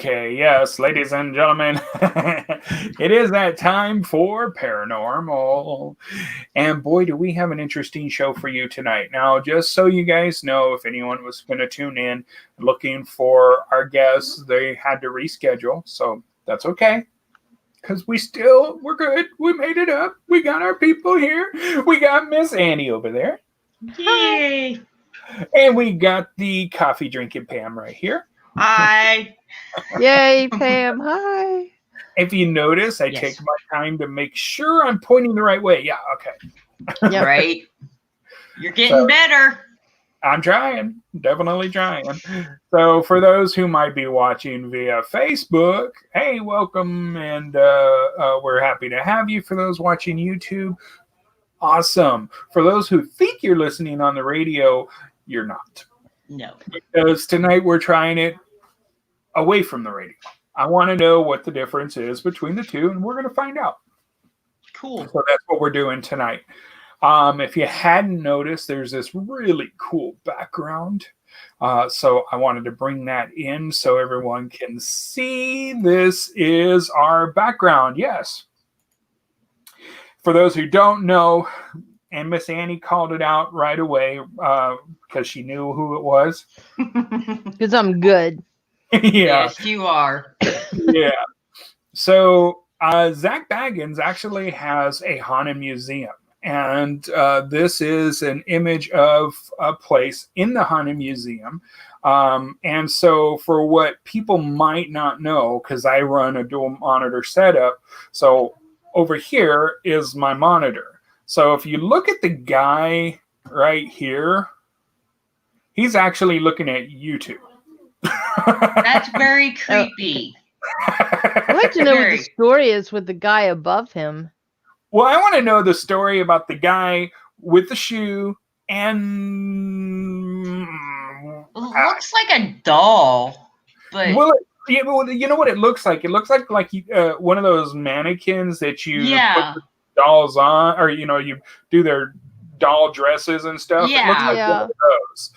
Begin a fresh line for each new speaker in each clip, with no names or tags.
Okay, yes, ladies and gentlemen, it is that time for Paranormal. And boy, do we have an interesting show for you tonight. Now, just so you guys know, if anyone was going to tune in looking for our guests, they had to reschedule. So that's okay. Because we're good. We made it up. We got our people here. We got Miss Annie over there.
Yay!
And we got the coffee drinking Pam right here.
Hi.
Yay, Pam. Hi.
If you notice, I take my time to make sure I'm pointing the right way. Yeah, okay.
Yep. Right. You're getting better.
I'm trying. Definitely trying. So for those who might be watching via Facebook, hey, welcome. And we're happy to have you. For those watching YouTube, awesome. For those who think you're listening on the radio, you're not.
No.
Because tonight we're trying it away from the radio. I want to know what the difference is between the two, and we're going to find out.
Cool.
So that's what we're doing tonight. If you hadn't noticed, there's this really cool background. So I wanted to bring that in so everyone can see. This is our background. Yes. For those who don't know, and Miss Annie called it out right away because she knew who it was.
Because I'm good.
Yeah.
Yes, you are.
Yeah. So Zach Baggins actually has a haunted museum. And this is an image of a place in the haunted museum. And so for what people might not know, because I run a dual monitor setup, so over here is my monitor. So if you look at the guy right here, he's actually looking at YouTube.
That's very creepy.
I'd like to know what the story is with the guy above him.
Well, I want to know the story about the guy with the shoe and...
It looks like a doll. But...
Well, you know what it looks like? It looks like one of those mannequins that you put the dolls on, or, you do their doll dresses and stuff.
Yeah.
It looks like one of those.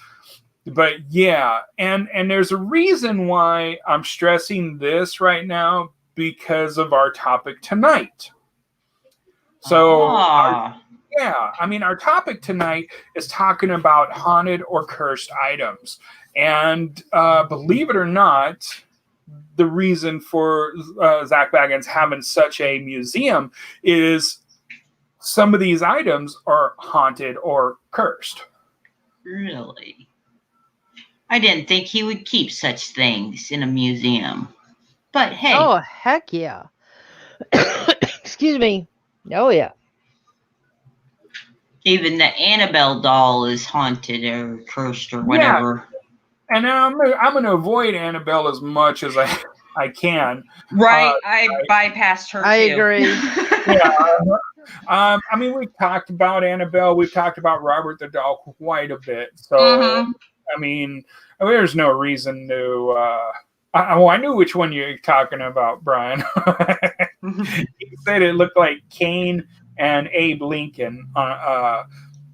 But yeah, and there's a reason why I'm stressing this right now because of our topic tonight. So, our topic tonight is talking about haunted or cursed items. And believe it or not, the reason for Zach Baggins having such a museum is some of these items are haunted or cursed.
Really? I didn't think he would keep such things in a museum. But hey.
Oh, heck yeah. Excuse me. Oh, yeah.
Even the Annabelle doll is haunted or cursed or whatever.
Yeah. And I'm going to avoid Annabelle as much as I can.
Right. I bypassed her,
I
too.
agree.
Yeah. I mean, we've talked about Annabelle. We've talked about Robert the doll quite a bit. So, I mean, there's no reason to... I knew which one you're talking about, Brian. You said it looked like Kane and Abe Lincoln,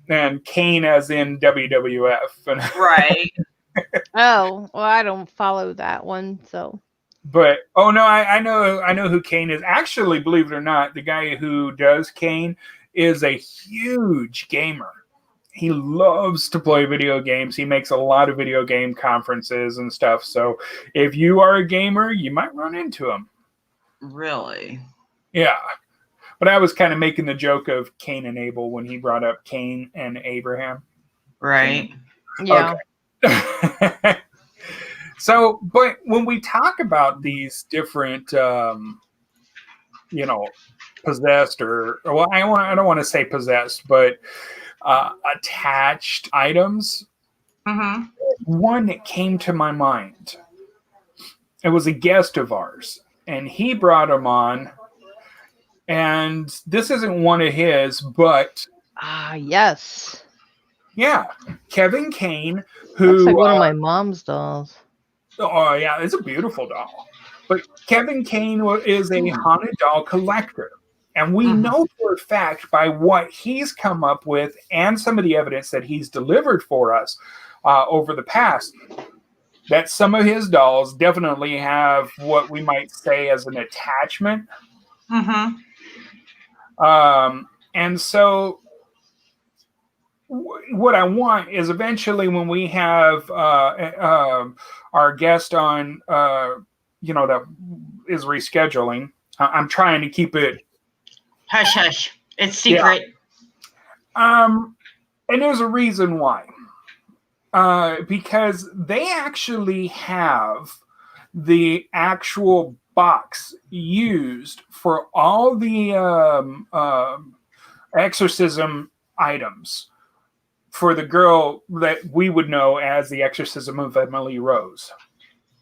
and Kane as in WWF.
Right.
Oh, well, I don't follow that one, so.
But I know who Kane is. Actually, believe it or not, the guy who does Kane is a huge gamer. He loves to play video games. He makes a lot of video game conferences and stuff. So if you are a gamer, you might run into him.
Really?
Yeah. But I was kind of making the joke of Cain and Abel when he brought up Cain and Abraham.
Right.
Yeah.
Okay. So, but when we talk about these different, possessed or well, I don't want to say possessed, but attached items. One that came to my mind. It was a guest of ours, and he brought him on. And this isn't one of his, but
yes.
Yeah, Kevin Kane, who
looks like one of my mom's dolls.
Oh yeah, it's a beautiful doll. But Kevin Kane is a haunted doll collector. And we know for a fact by what he's come up with and some of the evidence that he's delivered for us over the past, that some of his dolls definitely have what we might say as an attachment.
Mm-hmm.
And so what I want is eventually when we have our guest on, that is rescheduling. I'm trying to keep it
Hush, hush. It's secret.
Yeah. And there's a reason why. Because they actually have the actual box used for all the exorcism items for the girl that we would know as the exorcism of Emily Rose.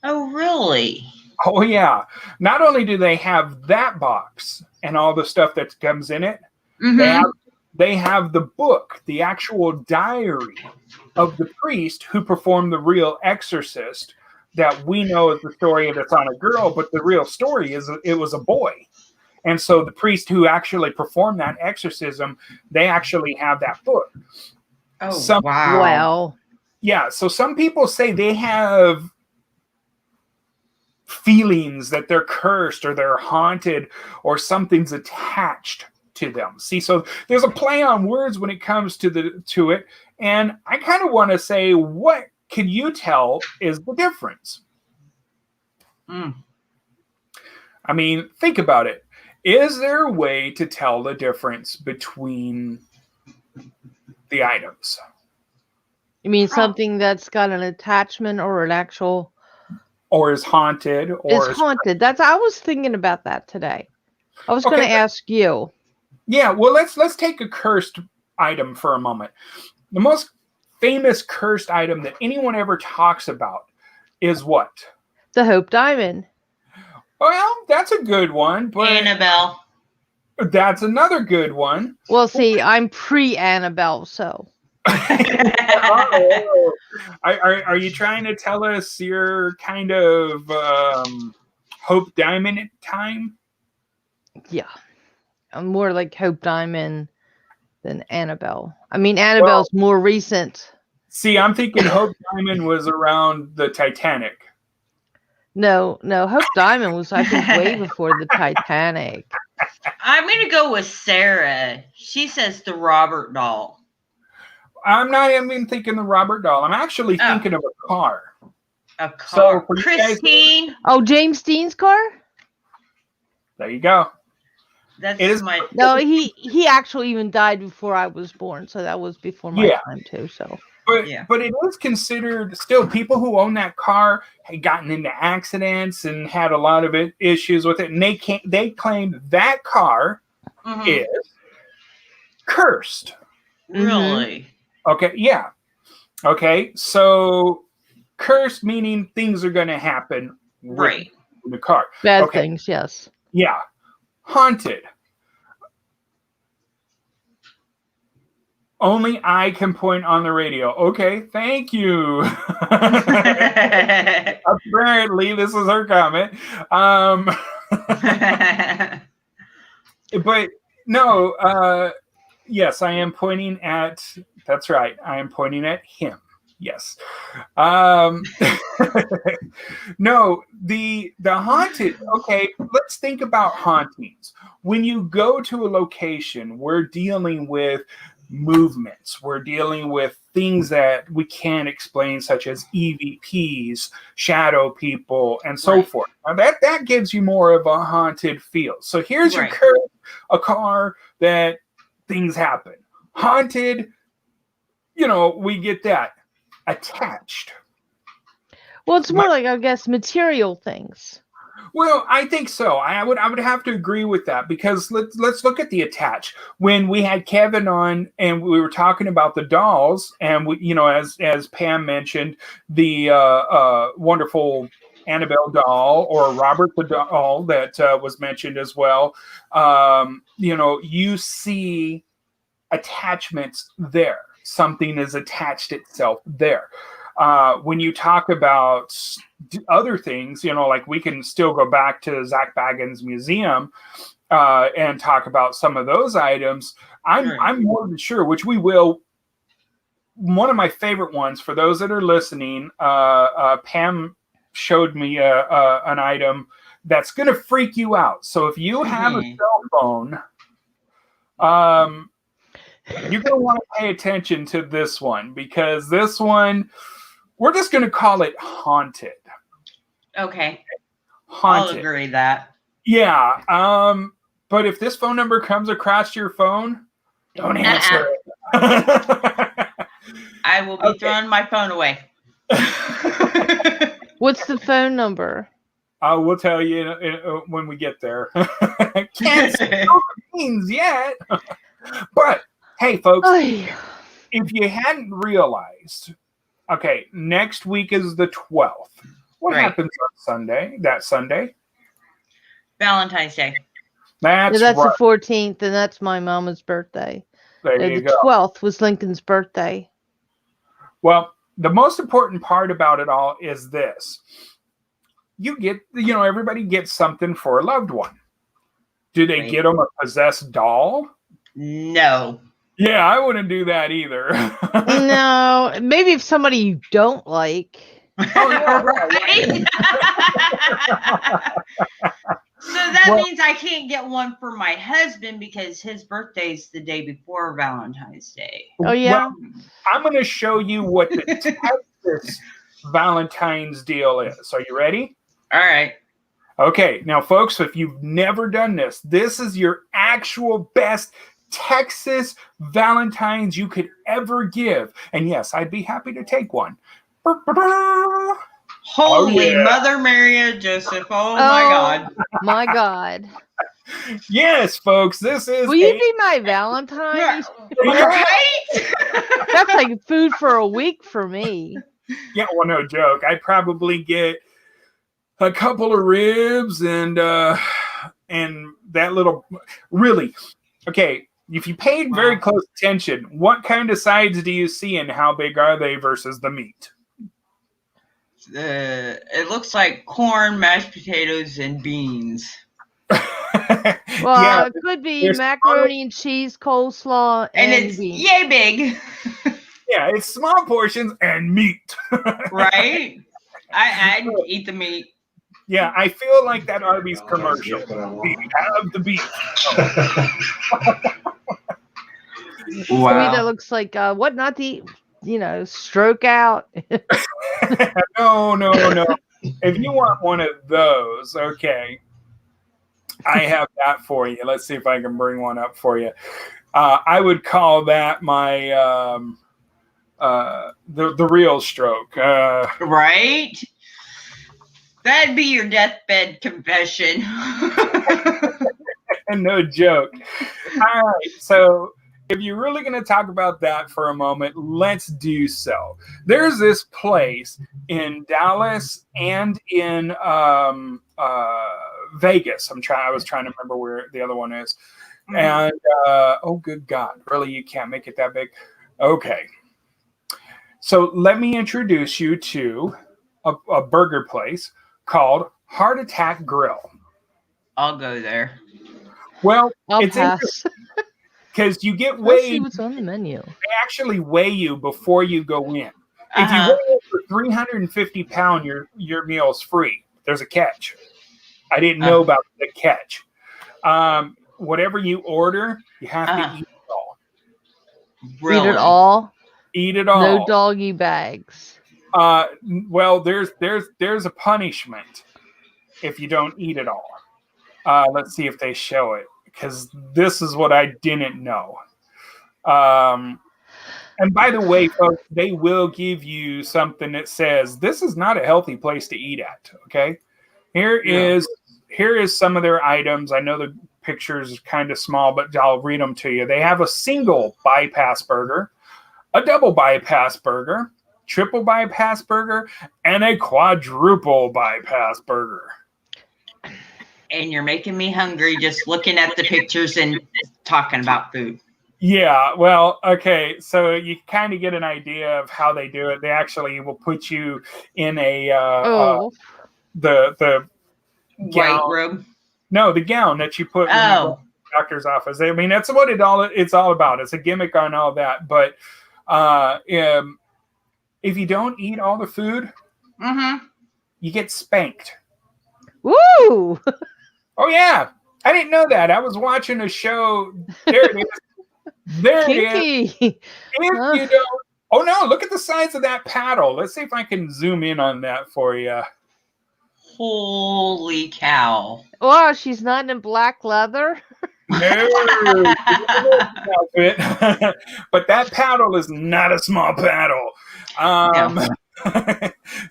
Oh, really?
Oh, yeah. Not only do they have that box and all the stuff that comes in it, they have the book, the actual diary of the priest who performed the real exorcist that we know is the story that's on a girl, but the real story is it was a boy. And so the priest who actually performed that exorcism, they actually have that book.
Oh, wow.
Wow.
Yeah, so some people say they have feelings that they're cursed or they're haunted or something's attached to them. See, so there's a play on words when it comes to it, and I kind of want to say, what can you tell is the difference? I mean, think about it. Is there a way to tell the difference between the items?
You mean something that's got an attachment or an actual
or is haunted or
is haunted? I was thinking about that today. I was going to ask you.
Yeah, well, let's take a cursed item for a moment. The most famous cursed item that anyone ever talks about is what?
The Hope Diamond.
Well, that's a good one, but
Annabelle.
That's another good one.
Well, see, I'm pre-Annabelle, so.
Are you trying to tell us you're kind of Hope Diamond time?
Yeah. I'm more like Hope Diamond than Annabelle. I mean, Annabelle's more recent.
See, I'm thinking Hope Diamond was around the Titanic.
No, Hope Diamond was, I think, way before the Titanic.
I'm going to go with Sarah. She says the Robert doll.
I'm not even thinking the Robert doll. I'm actually thinking of a car.
A car.
So
Christine.
Oh, James Dean's car?
There you go.
No, he actually even died before I was born, so that was before my time too. So,
but it is considered still people who own that car had gotten into accidents and had a lot of issues with it, and they claimed that car is cursed.
Really?
Okay, yeah. Okay, so cursed meaning things are going to happen with the car.
Bad things, yes.
Yeah. Haunted. Only I can point on the radio. Okay, thank you. Apparently, this is her comment. But no, yes, I am pointing at, that's right, I am pointing at him. Yes. No, the haunted, okay, let's think about hauntings. When you go to a location, we're dealing with movements. We're dealing with things that we can't explain, such as EVPs, shadow people, and so forth. Now that gives you more of a haunted feel. So here's your a car that things happen. Haunted, we get that. Attached.
Well, it's more like, I guess, material things.
Well, I think so. I would have to agree with that, because let's look at the attached. When we had Kevin on and we were talking about the dolls, and we, as Pam mentioned, the wonderful Annabelle doll, or Robert the doll that was mentioned as well. You see attachments there. Something is attached itself there. When you talk about other things, like we can still go back to Zach Baggins' museum and talk about some of those items. I'm more than sure, which we will one of my favorite ones for those that are listening. Pam showed me an item that's going to freak you out. So if you have a cell phone, you're going to want to pay attention to this one, because this one, we're just going to call it haunted.
Okay.
Haunted.
I'll agree that.
Yeah. But if this phone number comes across your phone, don't answer it.
I will be throwing my phone away.
What's the phone number?
We'll tell you when we get there. Can't spill the beans yet. But hey, folks, if you hadn't realized, okay, next week is the 12th. What happens on Sunday? That Sunday?
Valentine's Day.
That's
right.
The
14th, and that's my mama's birthday.
There you go.
The 12th was Lincoln's birthday.
Well, the most important part about it all is this. You get, everybody gets something for a loved one. Do they get them a possessed doll?
No.
Yeah, I wouldn't do that either.
No, maybe if somebody you don't like.
Oh, yeah, right. So that means I can't get one for my husband because his birthday's the day before Valentine's Day.
Oh, yeah?
Well, I'm going to show you what the Texas Valentine's deal is. Are you ready?
All right.
Okay. Now, folks, if you've never done this, this is your actual best Texas Valentine's you could ever give. And yes, I'd be happy to take one.
Holy Mother Mary and Joseph. Oh my God.
My God.
Yes, folks, this is.
Will you be my Valentine?
Right?
That's like food for a week for me.
Yeah, well, no joke. I'd probably get a couple of ribs and that little. Really, okay. If you paid very close attention, what kind of sides do you see and how big are they versus the meat?
It looks like corn, mashed potatoes, and beans.
Well, it could be macaroni and cheese, coleslaw,
and it's
beans.
Yay big.
Yeah, it's small portions and meat.
Right? I'd eat the meat.
Yeah, I feel like that Arby's commercial. We have the beef.
Wow. To me, that looks like what not the stroke out.
No. If you want one of those, okay, I have that for you. Let's see if I can bring one up for you. I would call that my the real stroke.
Right? That'd be your deathbed confession.
No joke. All right, so if you're really going to talk about that for a moment, let's do so. There's this place in Dallas and in Vegas. I was trying to remember where the other one is. And oh, good God, really, you can't make it that big? Okay. So let me introduce you to a burger place called Heart Attack Grill.
I'll go there.
Well,
I'll
it's
pass.
Because you get
Let's
weighed.
see what's on the menu.
They actually weigh you before you go in. If you weigh over 350 pounds, your meal's free. There's a catch. I didn't know about the catch. Whatever you order, you have to eat it all.
Really?
Eat it all?
Eat it all.
No doggy bags.
Well, there's a punishment if you don't eat it all. Let's see if they show it, because this is what I didn't know. And by the way, folks, they will give you something that says this is not a healthy place to eat at. Okay, here is some of their items. I know the picture is kind of small, but I'll read them to you. They have a single bypass burger, a double bypass burger, triple bypass burger, and a quadruple bypass burger.
And you're making me hungry just looking at the pictures and talking about food.
Yeah, well, okay, so you kind of get an idea of how they do it. They actually will put you in a the
white robe.
No, the gown that you put in the doctor's office. I mean, that's what it's all about. It's a gimmick on all that, but If you don't eat all the food,
Mm-hmm.
you get spanked.
Woo!
Oh yeah, I didn't know that. I was watching a show. There it is. There it is.
Kinky.
If you don't, oh no, look at the size of that paddle. Let's see if I can zoom in on that for you.
Holy cow.
Wow, she's not in black leather.
No, outfit. But that paddle is not a small paddle.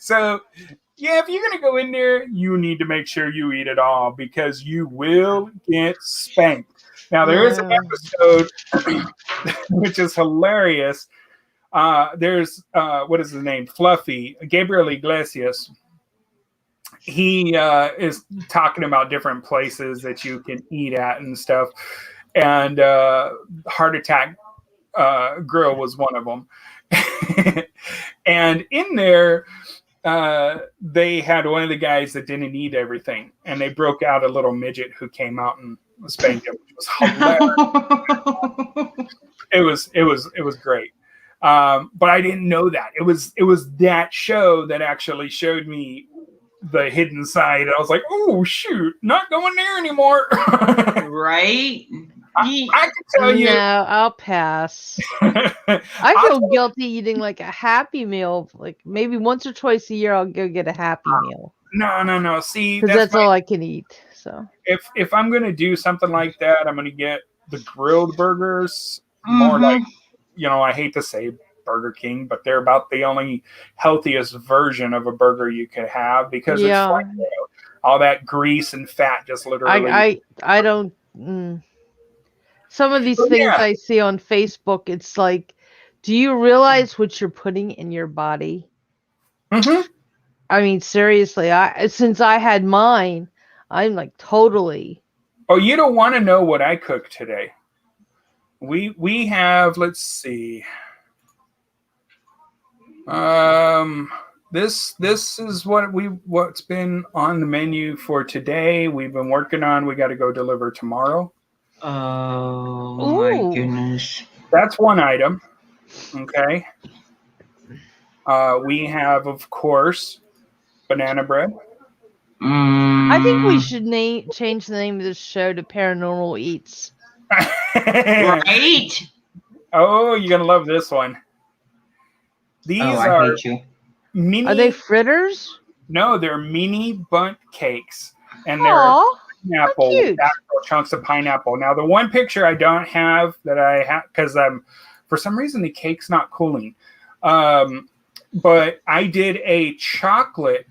So, yeah, if you're going to go in there, you need to make sure you eat it all because you will get spanked. Now, there is an episode which is hilarious. There's, what is his name? Fluffy, Gabriel Iglesias. He is talking about different places that you can eat at and stuff. And Heart Attack Grill was one of them. And in there, they had one of the guys that didn't eat everything. And they broke out a little midget who came out and spanked him. It was hilarious. It was great. But I didn't know that. It was that show that actually showed me the hidden side. I was like, oh shoot, not going there anymore.
Right?
I can tell you.
No, I'll pass. I feel guilty eating like a Happy Meal. Like maybe once or twice a year, I'll go get a Happy Meal.
No. See,
because that's all I can eat. So
if I'm gonna do something like that, I'm gonna get the grilled burgers. More like, I hate to say Burger King, but they're about the only healthiest version of a burger you could have because it's like, all that grease and fat just literally.
I don't. Some of these things I see on Facebook, it's like, do you realize what you're putting in your body?
Mm-hmm.
I mean, seriously, since I had mine, I'm like totally.
Oh, you don't want to know what I cooked today. We have, let's see. This is what's been on the menu for today. We've been working on. We got to go deliver tomorrow.
Oh my goodness!
That's one item. Okay. We have, of course, banana bread.
I think we should change the name of this show to Paranormal Eats.
Right?
Oh, you're gonna love this one. These are mini.
Are they fritters?
No, they're mini bundt cakes, and
Aww,
they're pineapple, actual chunks of pineapple. Now, the one picture I don't have that I have because for some reason the cake's not cooling. But I did a chocolate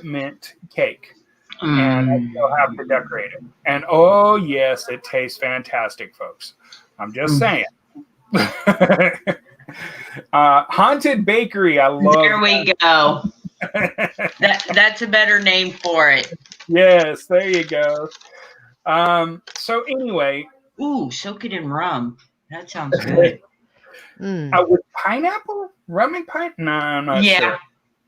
mint cake, and I still have to decorate it. And oh yes, it tastes fantastic, folks. I'm just saying. Haunted Bakery, I love.
There we go. That's a better name for it.
Yes, there you go. So anyway,
soak it in rum. That sounds good.
With pineapple, rum and pineapple. No, I'm not sure.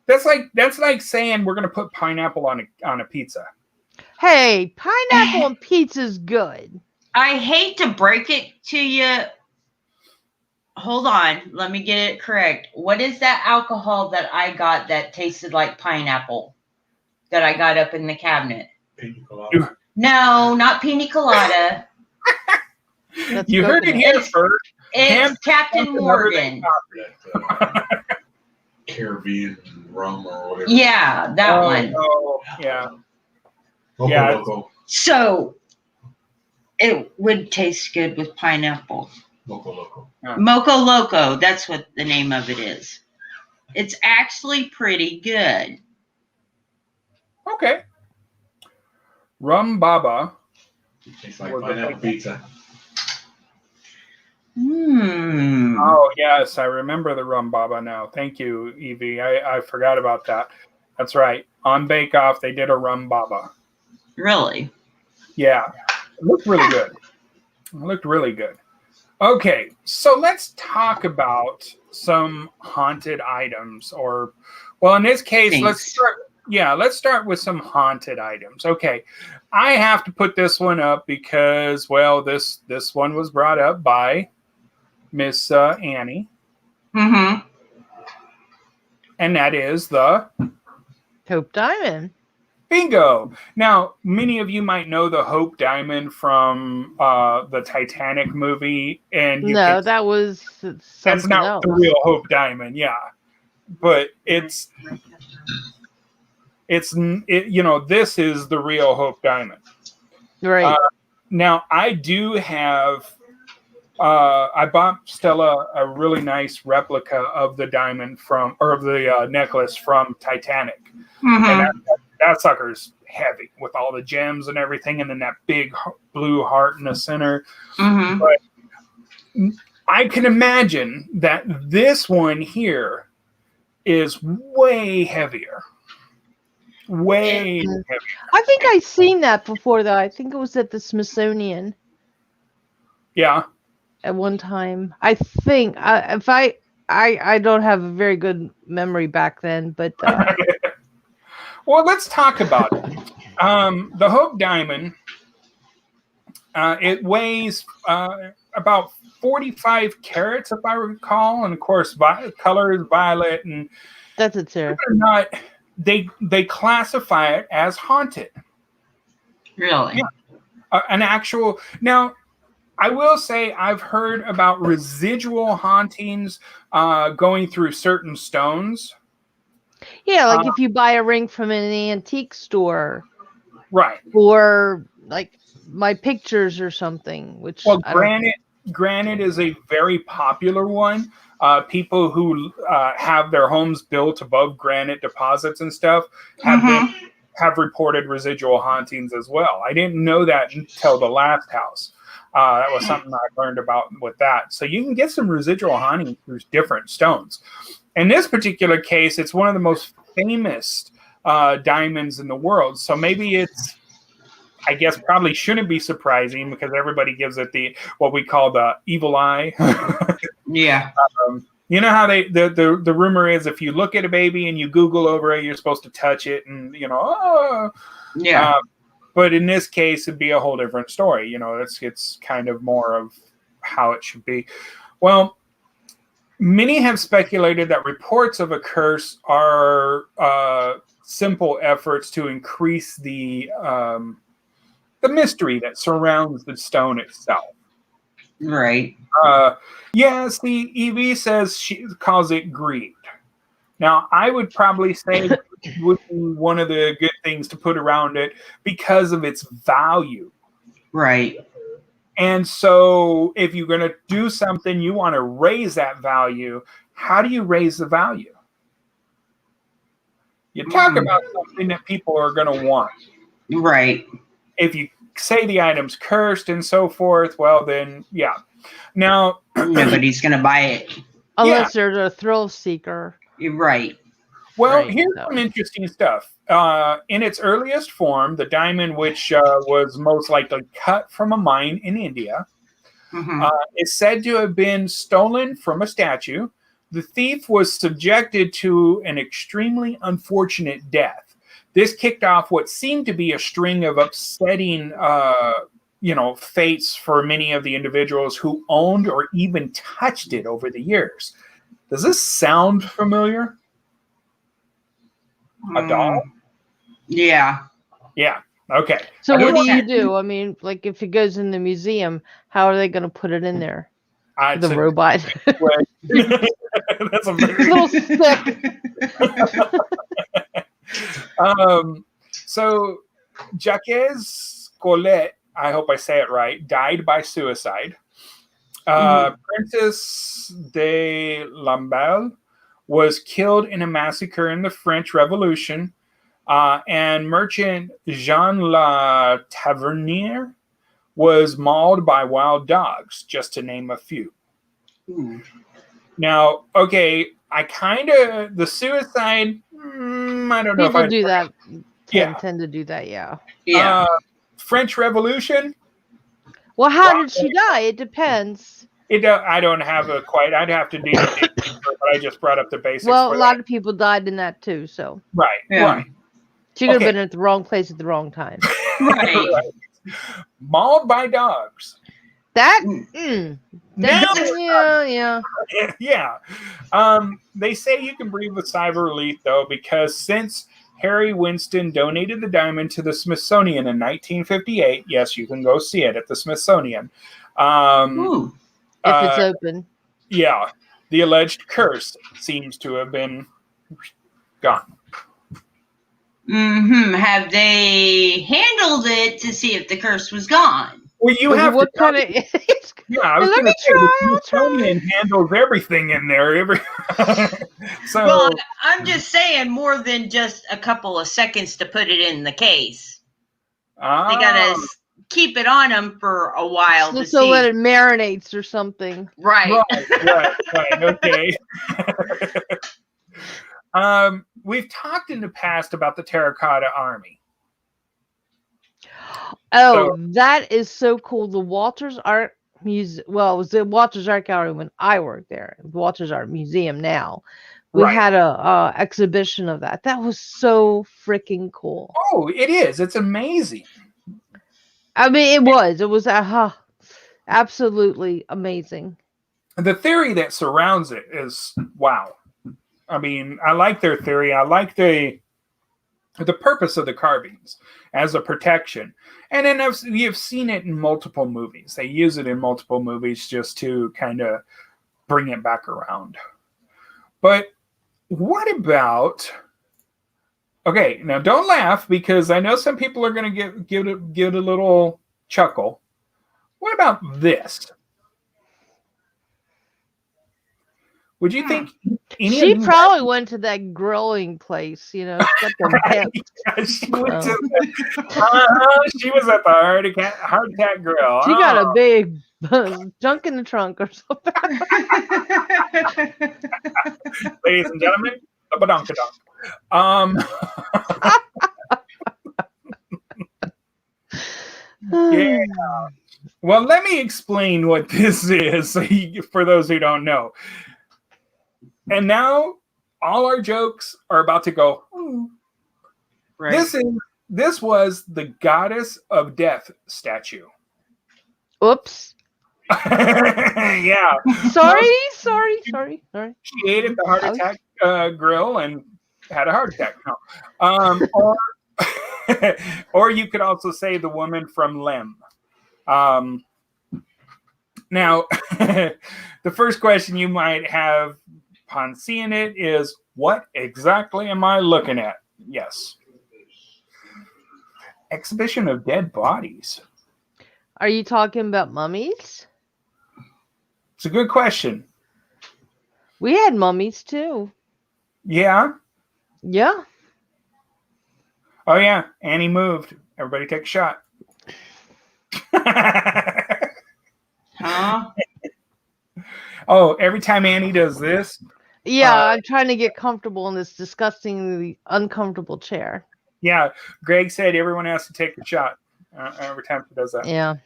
That's like saying we're gonna put pineapple on a pizza.
Hey, pineapple on pizza's good.
I hate to break it to you. Hold on, let me get it correct. What is that alcohol that I got that tasted like pineapple that I got up in the cabinet?
Pina colada.
No, not pina colada.
You heard it here first.
It's Captain Morgan.
Caribbean rum or whatever.
Yeah, that one.
Oh, yeah.
Loco.
So it would taste good with pineapple.
Loco.
Moco Loco, that's what the name of it is. It's actually pretty good.
Okay. Rum Baba.
Tastes like pineapple pizza.
Oh, yes. I remember the Rum Baba now. Thank you, Evie. I forgot about that. That's right. On Bake Off, they did a Rum Baba.
Really?
Yeah. It looked really good. Okay, so let's talk about some haunted items, in this case, let's start with some haunted items. Okay, I have to put this one up because, this one was brought up by Miss Annie.
Mm-hmm.
And that is the
Hope Diamond.
bingo. Now, many of you might know the Hope Diamond from the Titanic movie, and you
No,
could,
that was
that's
something
not
else.
the real Hope Diamond, yeah. But it's this is the real Hope Diamond.
Right.
Now, I do have. I bought Stella a really nice replica of the diamond of the necklace from Titanic, and
Mm-hmm.
that sucker's heavy with all the gems and everything, and then that big blue heart in the center.
Mm-hmm.
But I can imagine that this one here is way heavier. Way heavier.
I think I've seen that before, though. I think it was at the Smithsonian
Yeah.
at one time. I think if I don't have a very good memory back then, but
Well, let's talk about it. The Hope Diamond, it weighs about 45 carats, if I recall, and of course, color is violet, and
that's it, sir.
not. They classify it as haunted.
Really?
Yeah. An actual now. I will say I've heard about residual hauntings going through certain stones.
Yeah, like if you buy a ring from an antique store,
Right.
or like my pictures or something. Which
granite is a very popular one. People who have their homes built above granite deposits and stuff have reported residual hauntings as well. I didn't know that until the last house. That was something I learned about with that. So you can get some residual haunting through different stones. In this particular case, it's one of the most famous diamonds in the world. So maybe it's, I guess, probably shouldn't be surprising because everybody gives it what we call the evil eye.
Yeah.
You know how the rumor is if you look at a baby and you Google over it, you're supposed to touch it and
Yeah.
But in this case, it'd be a whole different story. It's kind of more of how it should be. Well, many have speculated that reports of a curse are simple efforts to increase the mystery that surrounds the stone itself.
Right.
See, Evie says she calls it greed. Now, I would probably say would be one of the good things to put around it because of its value.
Right.
And so if you're going to do something, you want to raise that value. How do you raise the value? You talk about something that people are going to want.
Right.
If you say the item's cursed and so forth, well, then, yeah. Now,
nobody's going to buy it.
Unless they're a thrill seeker.
Right.
Well, here's some interesting stuff. In its earliest form, the diamond, which was most likely cut from a mine in India, is said to have been stolen from a statue. The thief was subjected to an extremely unfortunate death. This kicked off what seemed to be a string of upsetting fates for many of the individuals who owned or even touched it over the years. Does this sound familiar? A doll?
Yeah.
Yeah. Okay.
So what do you do? I mean, like if it goes in the museum, how are they going to put it in there? The robot.
That's a very
little sick.
So Jacques Collet, I hope I say it right, died by suicide. Princess de Lamballe was killed in a massacre in the French Revolution, and merchant Jean La Tavernier was mauled by wild dogs, just to name a few. Now, okay, the suicide, I don't know
People
if I
do that. Tend to do that,
yeah.
French Revolution.
Well, how did she die? It depends.
I don't have I'd have to do it, but I just brought up the basics.
Well, a lot of people died in that too, so.
Right.
She could have been at the wrong place at the wrong time.
Right.
Mauled by dogs.
That,
Now-
yeah.
Yeah. They say you can breathe with sigh of relief, though, because since Harry Winston donated the diamond to the Smithsonian in 1958, yes, you can go see it at the Smithsonian.
Ooh.
If it's open.
Yeah, the alleged curse seems to have been gone.
Have they handled it to see if the curse was gone?
Well, you have
what
to.
kind of?
Yeah, I was
Let
going
me
to say
try.
the
I'll try.
Smithsonian handles everything in there. So,
Well, I'm just saying more than just a couple of seconds to put it in the case. They gotta keep it on them for a while to
So
see.
let it marinates or something.
Right.
Okay. We've talked in the past about the Terracotta Army.
Oh, that is so cool. The Walters Art Museum. Well, it was the Walters Art Gallery when I worked there. The Walters Art Museum now. We had a exhibition of that. That was so freaking cool.
Oh, it is. It's amazing.
I mean, it was. It was absolutely amazing.
The theory that surrounds it is wow. I mean, I like their theory. I like the purpose of the carvings as a protection. And then you've seen it in multiple movies. They use it in multiple movies just to kind of bring it back around. But what about... Okay, now don't laugh because I know some people are going to give it a little chuckle. What about this? Would you think
she probably went to that grilling place, you know? Got the
yeah, she went to she was at the Hard Attack Grill.
She got a big junk in the trunk or something.
Ladies and gentlemen, the badonkadonk. Yeah. Well, let me explain what this is for those who don't know. And now all our jokes are about to go. Right. This was the goddess of death statue.
Oops.
Yeah.
Sorry.
She ate at the Heart Attack Grill and had a heart attack. No. Or you could also say the woman from Lem. Now, the first question you might have upon seeing it is, what exactly am I looking at? Yes. Exhibition of dead bodies.
Are you talking about mummies?
It's a good question.
We had mummies too.
Yeah?
Yeah.
Oh, yeah. Annie moved. Everybody take a shot.
Huh?
Oh, every time Annie does this.
Yeah, I'm trying to get comfortable in this disgustingly uncomfortable chair.
Yeah, Greg said everyone has to take a shot every time she does that.
Yeah.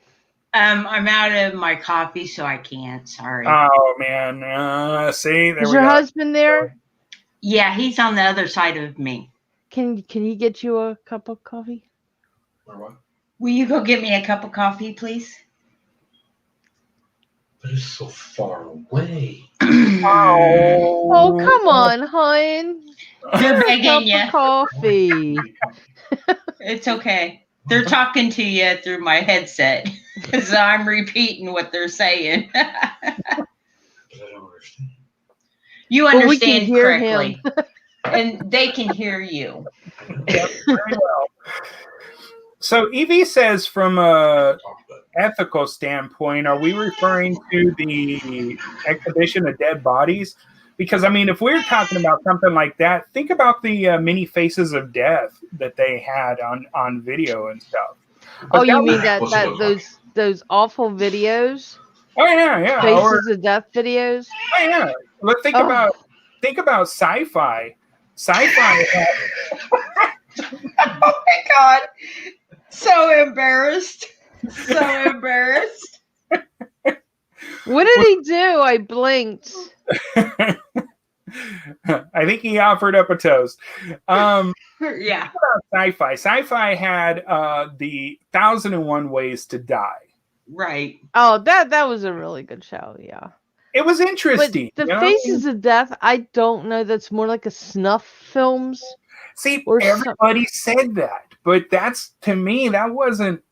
I'm out of my coffee, so I can't. Sorry.
Oh, man. See, there we go.
Is your husband there?
Yeah, he's on the other side of me.
Can he get you a cup of coffee?
Or what?
Will you go get me a cup of coffee, please?
That is so far away.
Oh, come on, hon.
They're begging you.
Coffee.
It's okay. They're talking to you through my headset because I'm repeating what they're saying.
I don't understand.
You understand correctly.
Him.
And they can hear you.
Yep, very well. So Evie says, from a ethical standpoint, are we referring to the exhibition of dead bodies? Because, I mean, if we're talking about something like that, think about the many faces of death that they had on video and stuff. But
you mean those awful videos?
Oh yeah.
Faces of death videos.
Oh yeah. Let's think about sci-fi. Sci-fi.
Oh my God! So embarrassed. So embarrassed.
What did he do? I blinked.
I think he offered up a toast.
Yeah.
Sci-fi. Sci-fi had the 1001 Ways to Die.
Right.
Oh, that was a really good show. Yeah.
It was
But
interesting.
the
you know?
Faces of Death, I don't know. That's more like a snuff films.
See,
Or
everybody said that, but that's, to me, that wasn't.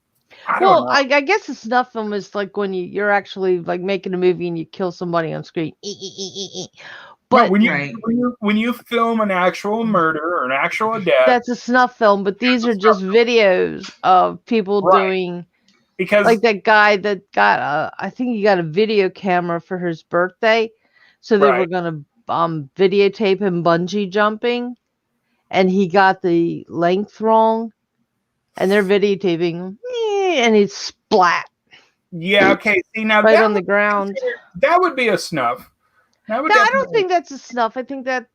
I don't
Well,
know.
I guess a snuff film is like when you're actually like making a movie and you kill somebody on screen.
No,
But
Right.
when you film an actual murder or an actual death,
that's a snuff film. But these are just videos of people
Right.
doing,
because
like that guy that got I think he got a video camera for his birthday, so they were
Right.
gonna videotape him bungee jumping, and he got the length wrong, and they're videotaping, and he's splat
yeah, okay. See, now
right on the ground.
that would be a snuff. That would
No, I
definitely.
don't think that's a snuff. I think that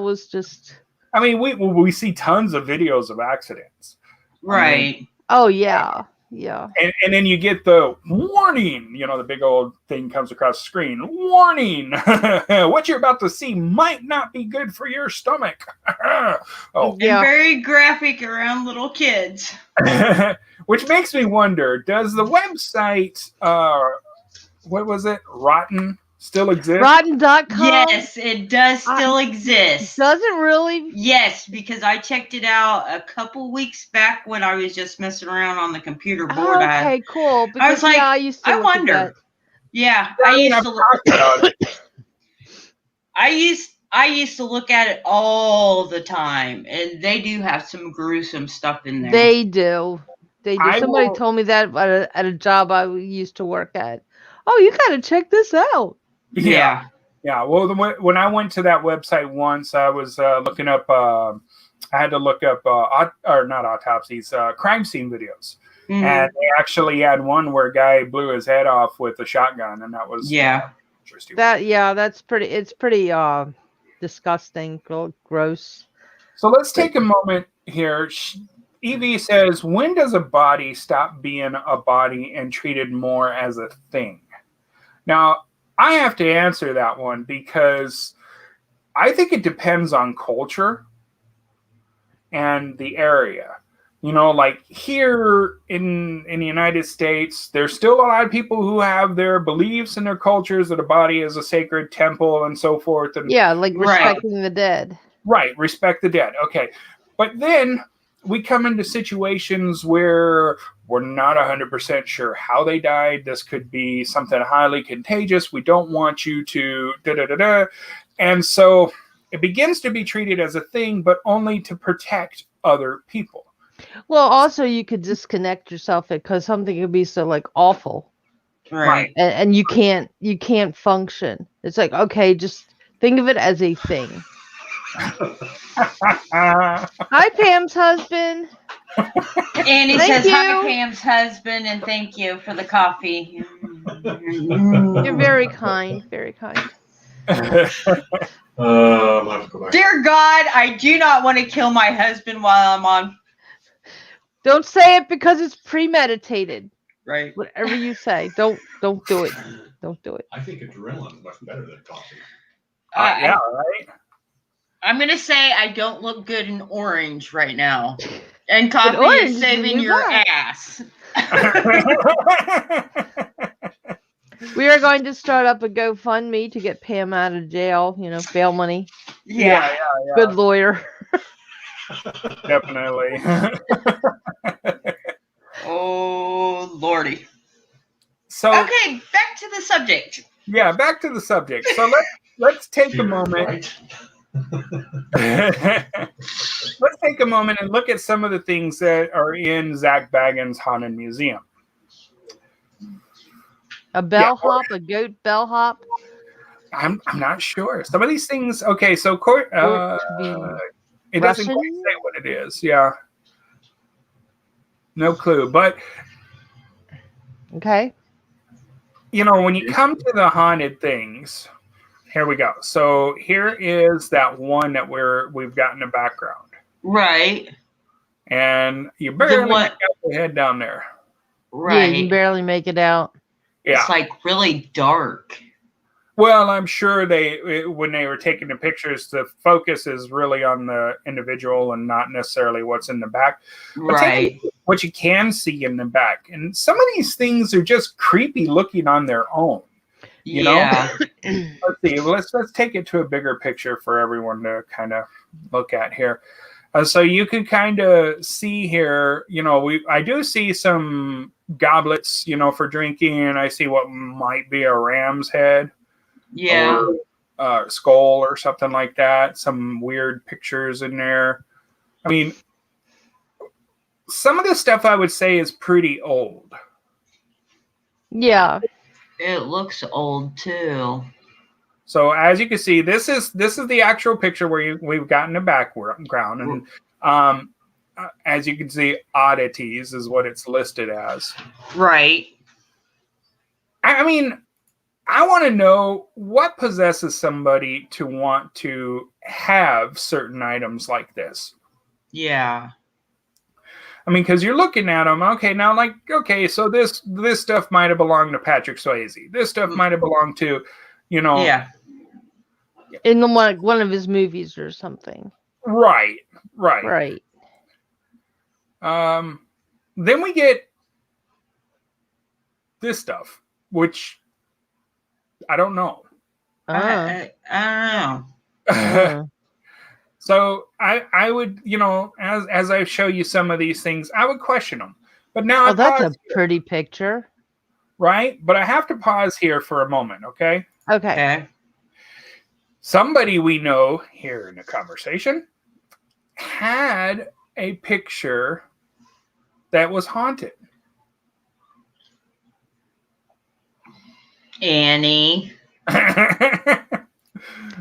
was just.
I mean, we see tons of videos of accidents.
Right.
Oh yeah, yeah.
And then you get the warning, the big old thing comes across the screen. Warning! What you're about to see might not be good for your stomach. Oh,
Yeah.
And very graphic around little kids.
which makes me wonder: does the website, what was it, Rotten, still exist?
Rotten.com.
Yes, it does still exist.
Doesn't really.
Yes, because I checked it out a couple weeks back when I was just messing around on the computer board.
Okay, cool. Because
I was like,
I used to.
I
look at
wonder.
that.
Yeah,
I
I
mean,
used
I've
to.
talked about it.
I used to look at it all the time, and they do have some gruesome stuff in there.
They do. They do.
I
Somebody
will-
told me that at a job I used to work at. Oh, you gotta check this out.
Yeah.
Yeah, well, when I went to that website once, I was looking up. I had to look up, or not autopsies, crime scene videos,
Mhm.
and they actually had one where a guy blew his head off with a shotgun, and that was interesting.
That's pretty. It's pretty disgusting, gross.
So let's take a moment here. Evie says, "When does a body stop being a body and treated more as a thing?" Now, I have to answer that one because I think it depends on culture and the area. Like here in the United States, there's still a lot of people who have their beliefs and their cultures that a body is a sacred temple and so forth. And
Yeah, like
Right.
respecting the dead.
right, respect the dead. Okay. But then we come into situations where we're not 100% sure how they died. This could be something highly contagious. We don't want you to da-da-da-da. And so it begins to be treated as a thing, but only to protect other people.
Well, also you could disconnect yourself because something could be so like awful,
Right.
and you can't function. It's like, okay, just think of it as a thing. Hi, Pam's husband.
Annie
Thank
says, "Hi,
you.
Pam's husband, and thank you for the coffee."
You're very kind, very kind.
I have to go back.
Dear God, I do not want to kill my husband while I'm on.
Don't say it because it's premeditated.
Right.
Whatever you say, don't do it. Don't do it.
I think adrenaline is much better than coffee.
Yeah, right.
I'm gonna say I don't look good in orange right now, and coffee
orange
is
is the
saving
new
your
black.
ass.
We are going to start up a GoFundMe to get Pam out of jail. Bail money.
Yeah.
Good lawyer.
Definitely.
Oh Lordy.
So
Okay, back to the subject.
yeah, back to the subject. So let's take a moment.
Right?
Let's take a moment and look at some of the things that are in Zach Bagans' Haunted Museum.
A bellhop, a goat bellhop.
I'm not sure. Some of these things. Okay, so it doesn't
Russian?
quite say what it is. Yeah, no clue. But
Okay.
when you come to the haunted things, here we go. So here is that one that we've got in the background,
Right.
and you barely
one-
got the head down there.
Yeah,
Right.
you can barely make it out.
Yeah.
It's like really dark.
Well, I'm sure when they were taking the pictures, the focus is really on the individual and not necessarily what's in the back. But
Right.
what you can see in the back. And some of these things are just creepy looking on their own. You know?
Yeah.
Let's see. Let's take it to a bigger picture for everyone to kind of look at here. So you can kind of see here, I do see some goblets, for drinking, and I see what might be a ram's head.
Yeah.
Or skull or something like that. Some weird pictures in there. I mean, some of this stuff I would say is pretty old.
Yeah.
It looks old too.
So as you can see, this is the actual picture where we've gotten the background, and as you can see, oddities is what it's listed as.
Right.
I mean, I want to know what possesses somebody to want to have certain items like this.
Yeah.
I mean, because you're looking at them, so this stuff might have belonged to Patrick Swayze. This stuff might have belonged to,
Yeah.
In one of his movies or something.
Right. Then we get this stuff, which I don't know.
I don't know.
So I would, as I show you some of these things, I would question them. But now
that's a pretty picture.
Right? But I have to pause here for a moment, okay?
Okay.
Somebody we know here in the conversation had a picture that was haunted.
Annie.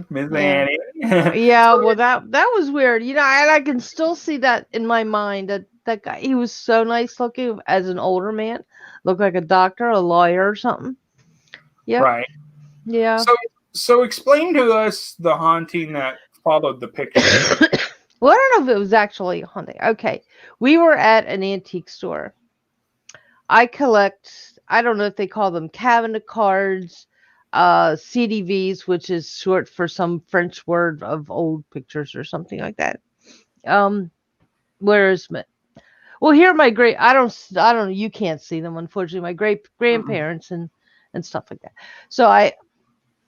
Miss Annie.
Yeah, well that was weird. And I can still see that in my mind that guy, he was so nice looking as an older man. Looked like a doctor, a lawyer or something. Yeah.
Right.
Yeah.
So explain to us the haunting that followed the picture.
Well, I don't know if it was actually haunting. Okay. We were at an antique store. I collect, I don't know if they call them cabinet cards, CDVs, which is short for some French word of old pictures or something like that. Where is my, well, here my I don't, you can't see them, unfortunately, my great grandparents and stuff like that. So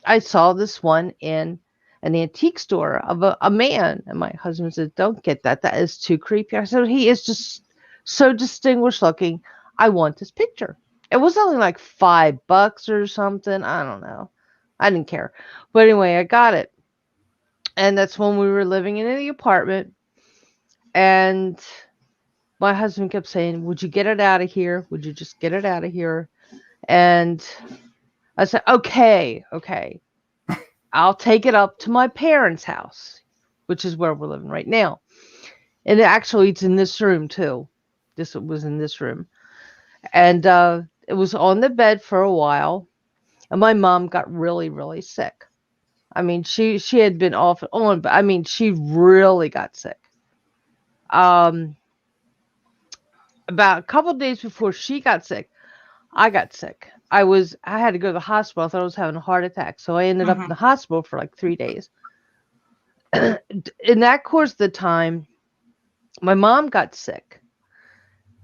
I saw this one in an antique store of a man, and my husband said, "Don't get that. That is too creepy." I said, "He is just so distinguished looking. I want this picture." It was only like $5 or something. I don't know. I didn't care. But anyway, I got it. And that's when we were living in the apartment. And my husband kept saying, "Would you get it out of here? Would you just get it out of here?" And I said, okay. I'll take it up to my parents' house, which is where we're living right now. And actually, it's in this room, too. This was in this room. And it was on the bed for a while. And my mom got really, really sick. I mean, she had been off and on, but I mean, she really got sick. About a couple of days before she got sick, I got sick. I had to go to the hospital. I thought I was having a heart attack. So I ended up in the hospital for like 3 days. In that course of the time, my mom got sick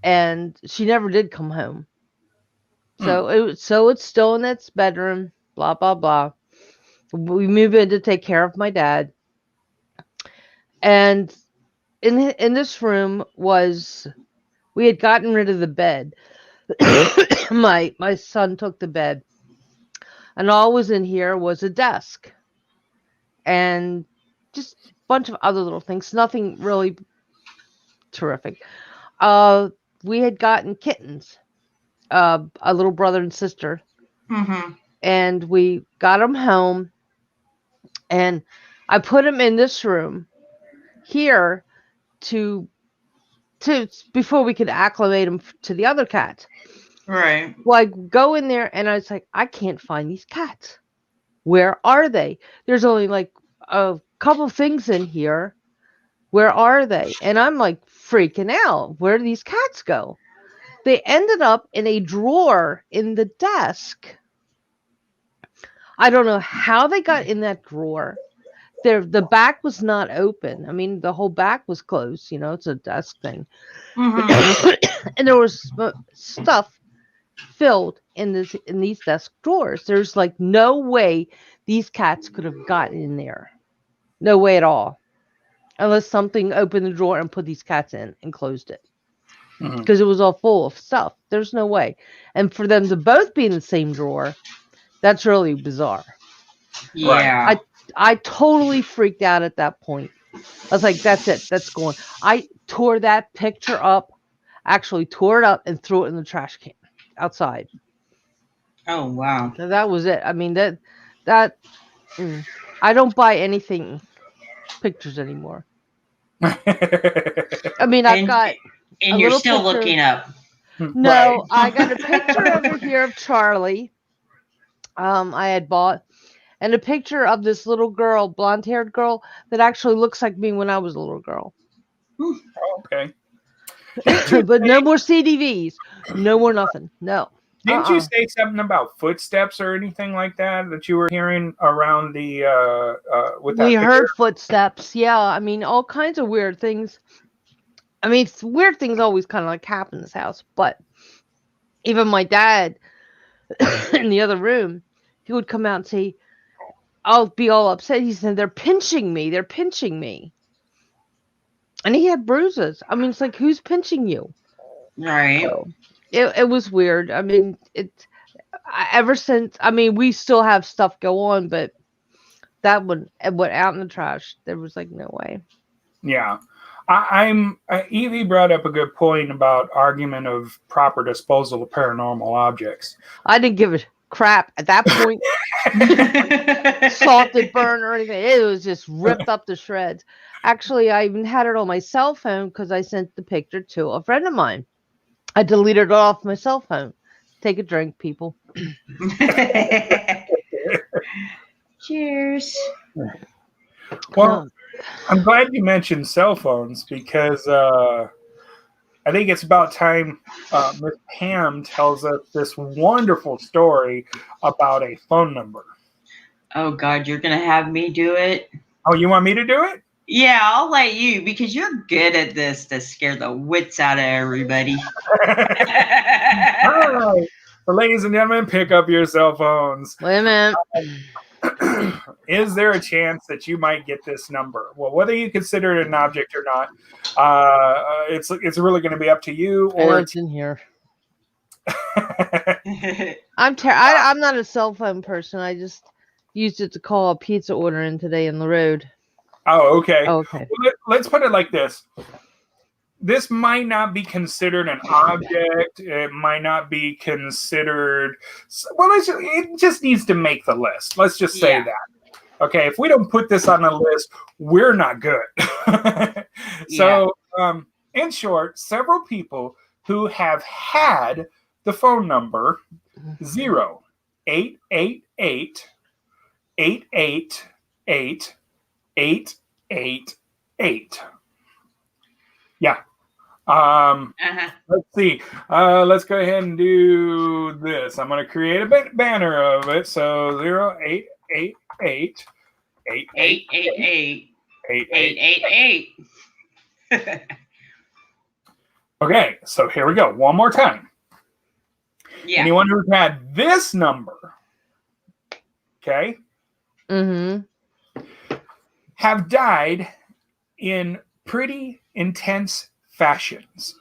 and she never did come home. So it's still in its bedroom, blah, blah, blah. We moved in to take care of my dad. And in this room we had gotten rid of the bed. My son took the bed. And all was in here was a desk. And just a bunch of other little things. Nothing really terrific. We had gotten kittens. A little brother and sister. And we got them home. And I put them in this room here to before we could acclimate them to the other cats.
Right.
Well, I go in there and I was like, I can't find these cats. Where are they? There's only like a couple things in here. Where are they? And I'm like freaking out. Where do these cats go? They ended up in a drawer in the desk. I don't know how they got in that drawer. the back was not open. I mean, the whole back was closed. It's a desk thing. And there was stuff filled in these desk drawers. There's like no way these cats could have gotten in there. No way at all. Unless something opened the drawer and put these cats in and closed it. Because it was all full of stuff. There's no way. And for them to both be in the same drawer, that's really bizarre.
Yeah.
I totally freaked out at that point. I was like, that's it. That's going. I tore that picture up, actually tore it up and threw it in the trash can outside.
Oh, wow.
So that was it. I mean, I don't buy anything pictures anymore. I mean, I've got.
And you're still looking up.
No, I got a picture over here of Charlie. I had bought. And a picture of this little girl, blonde-haired girl, that actually looks like me when I was a little girl.
Oh, okay.
But no more CDVs. No more nothing. No.
Didn't you say something about footsteps or anything like that you were hearing around the with that?
We
picture?
heard footsteps. Yeah, I mean, all kinds of weird things. I mean, weird things always kind of like happen in this house. But even my dad in the other room, he would come out and say, I'll be all upset. He said, they're pinching me. They're pinching me. And he had bruises. I mean, it's like, who's pinching you?
Right.
So, it was weird. I mean, ever since, I mean, we still have stuff go on, but that one, it went out in the trash. There was like no way.
Yeah. Evie brought up a good point about argument of proper disposal of paranormal objects.
I didn't give a crap at that point. Salted burn or anything. It was just ripped up to shreds. Actually, I even had it on my cell phone because I sent the picture to a friend of mine. I deleted it off my cell phone. Take a drink, people.
Cheers.
Well, I'm glad you mentioned cell phones because I think it's about time Miss Pam tells us this wonderful story about a phone number.
Oh, God, you're going to have me do it?
Oh, you want me to do it?
Yeah, I'll let you because you're good at this to scare the wits out of everybody.
All right. So, ladies and gentlemen, pick up your cell phones.
Wait a minute.
Is there a chance that you might get this number? Well, whether you consider it an object or not, it's really going to be up to you. Or
it's in here. I'm not a cell phone person. I just used it to call a pizza order in today in the road.
Oh, okay.
Okay.
Well, let's put it like this. This might not be considered an object. It might not be considered. Well, it just needs to make the list. Let's just say that. Okay, if we don't put this on the list, we're not good. So, in short, several people who have had the phone number 0888-888-888. Yeah. Let's see. Let's go ahead and do this. I'm going to create a banner of it. So 0888
888.
Okay, so here we go. One more time.
Yeah.
Anyone who's had this number, okay, have died in pretty intense fashions.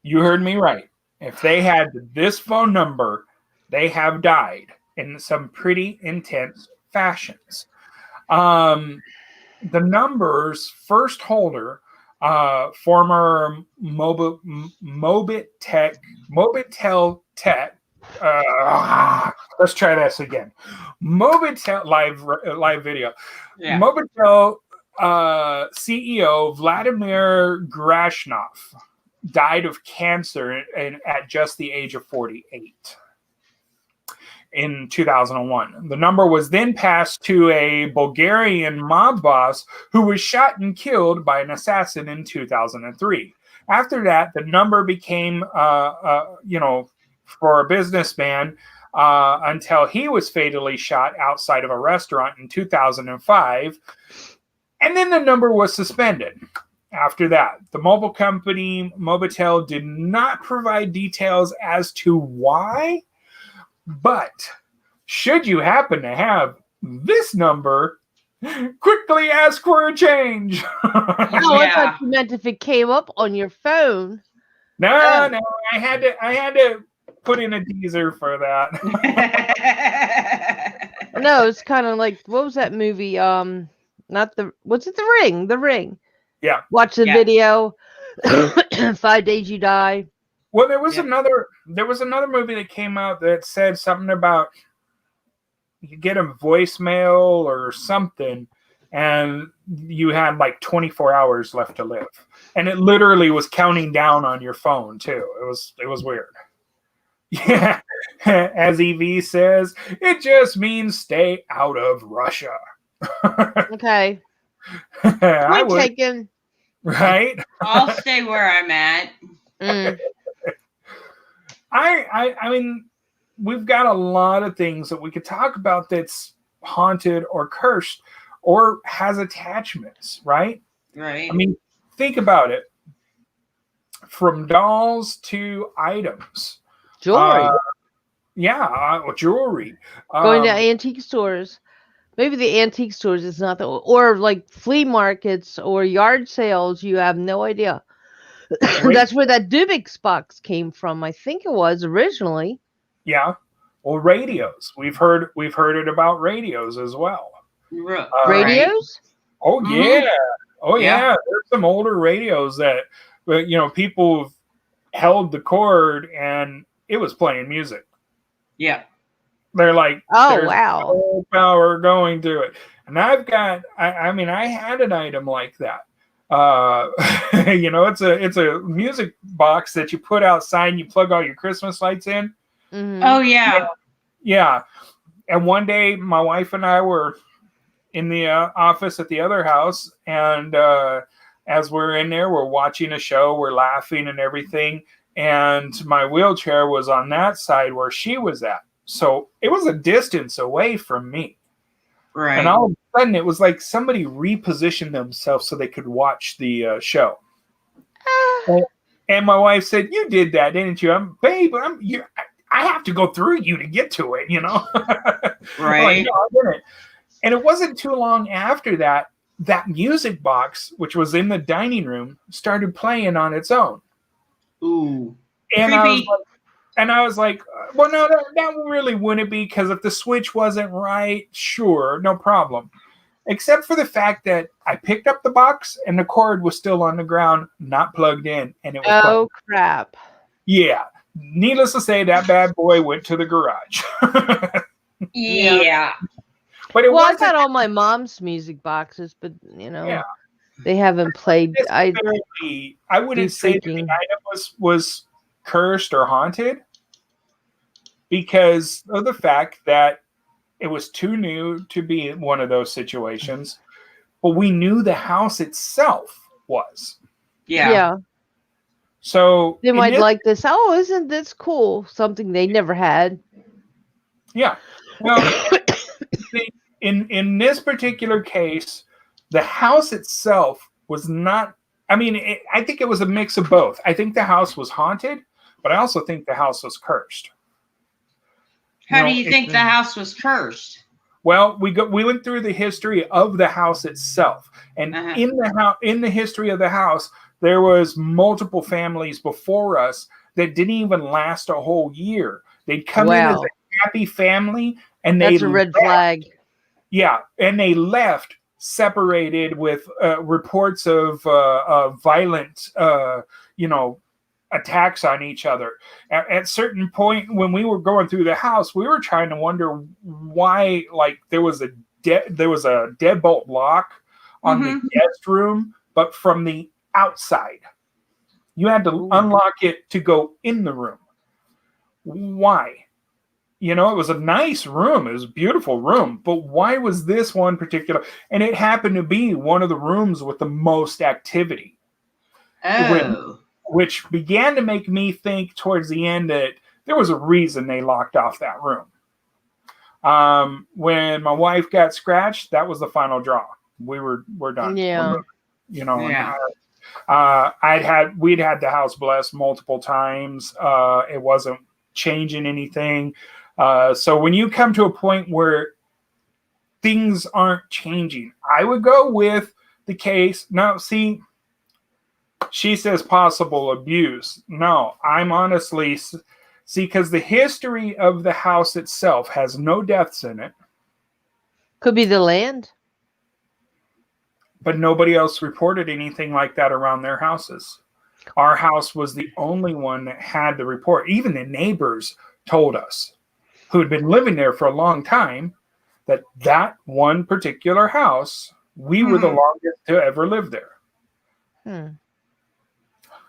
You heard me right. If they had this phone number, they have died in some pretty intense fashions. The number's first holder, former Mobitel Tech. Let's try this again. Mobitel live video. Yeah. Mobitel CEO Vladimir Grashnov died of cancer at just the age of 48 in 2001. The number was then passed to a Bulgarian mob boss who was shot and killed by an assassin in 2003. After that, the number became, for a businessman, until he was fatally shot outside of a restaurant in 2005. And then the number was suspended. After that, the mobile company Mobitel did not provide details as to why, but should you happen to have this number, quickly ask for a change.
Oh, I thought you meant if it came up on your phone.
No, I had to put in a teaser for that.
No, it's kind of like, what was that movie? What's it? The Ring. The Ring.
Yeah.
Watch the video. 5 Days You Die.
Well, there was another movie that came out that said something about you get a voicemail or something, and you had like 24 hours left to live, and it literally was counting down on your phone too. It was weird. Yeah, as EV says, it just means stay out of Russia.
Okay.
I would,
taken.
right?
I'll stay where I'm at.
I mean, we've got a lot of things that we could talk about that's haunted or cursed or has attachments, right?
Right.
I mean, think about it. From dolls to items.
Jewelry.
Jewelry.
Going to antique stores. Maybe the antique stores is not or like flea markets or yard sales. You have no idea. That's where that Dubix box came from. I think it was originally.
Yeah. Well, radios. We've heard it about radios as well.
Radios?
Oh yeah. Oh yeah. There's some older radios that people have held the cord and it was playing music.
Yeah.
They're like,
oh wow,
no power going to it. And I've got, I mean, I had an item like that. It's a music box that you put outside and you plug all your Christmas lights in.
Mm-hmm.
Oh yeah.
Yeah. And one day my wife and I were in the office at the other house, and as we're in there, we're watching a show, we're laughing and everything, and my wheelchair was on that side where she was at. So it was a distance away from me.
Right.
And all of a sudden, it was like somebody repositioned themselves so they could watch the show. And my wife said, "You did that, didn't you?" Babe, I have to go through you to get to it,
Right.
Like, no, I didn't. And it wasn't too long after that music box, which was in the dining room, started playing on its own.
Ooh.
And
creepy.
I was like, well, no, that really wouldn't be, because if the switch wasn't right, sure, no problem. Except for the fact that I picked up the box and the cord was still on the ground, not plugged in, and it was
oh crap.
Yeah. Needless to say, that bad boy went to the garage.
Yeah.
But it
I
wasn't
got all my mom's music boxes, but they haven't played.
I wouldn't say that the item was cursed or haunted, because of the fact that it was too new to be one of those situations. But we knew the house itself was.
Yeah.
So
they might like this. Oh, isn't this cool? Something they never had.
Yeah. Well, in this particular case, the house itself was not. I mean, I think it was a mix of both. I think the house was haunted, but I also think the house was cursed.
How do you think the house was cursed?
Well, we went through the history of the house itself, and in the history of the house, there was multiple families before us that didn't even last a whole year. They'd come in as a happy family, and
that's a red flag.
Yeah, and they left separated with reports of violent, attacks on each other. At certain point when we were going through the house, we were trying to wonder why, like, there was a deadbolt lock on the guest room, but from the outside. You had to unlock it to go in the room. Why? It was a nice room. It was a beautiful room. But why was this one particular? And it happened to be one of the rooms with the most activity.
Oh.
Which began to make me think towards the end that There was a reason they locked off that room. When my wife got scratched, that was the final draw. We're done.
Yeah.
You know,
Yeah.
we'd had the house blessed multiple times. It wasn't changing anything. So when you come to a point where things aren't changing, I would go with the case. Now, see, she says possible abuse. No, I'm honestly, see, because the history of the house itself has no deaths in it,
Could be the land.
but nobody else reported anything like that around their houses. Our house was the only one that had the report. Even the neighbors told us, who had been living there for a long time, that one particular house, we were the longest to ever live there.